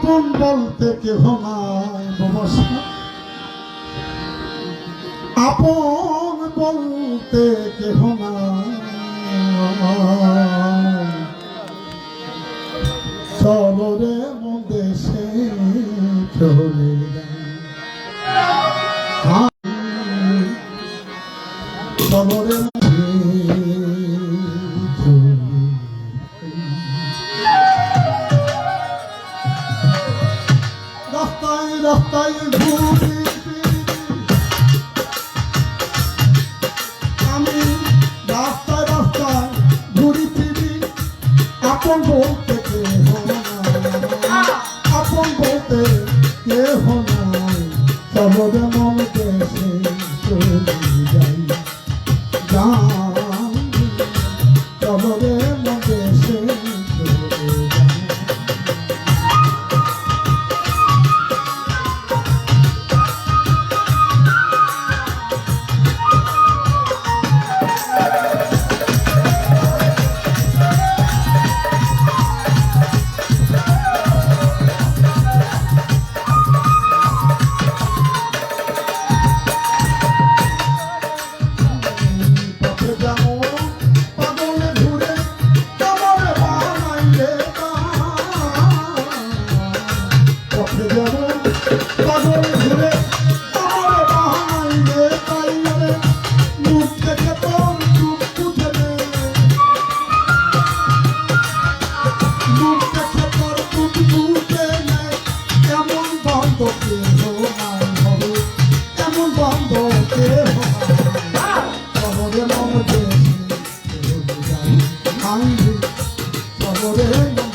আপন বলতে কেহ নাই বাবা, আপন বলতে কেহ নাই। চলো রে মন দেশে চলে যাই, চলো রে রাস্তায় রাস্তায় ঘুরি, আমি রাস্তায় রাস্তায় ঘুরি ফিরি, আপন বলতে কেহ নাই, আপন বলতে কেহ নাই। চলো রে মন দেশে চলে যাই, চলো রে মন দেশে চলে যাই। এমন বন্ধ শহরে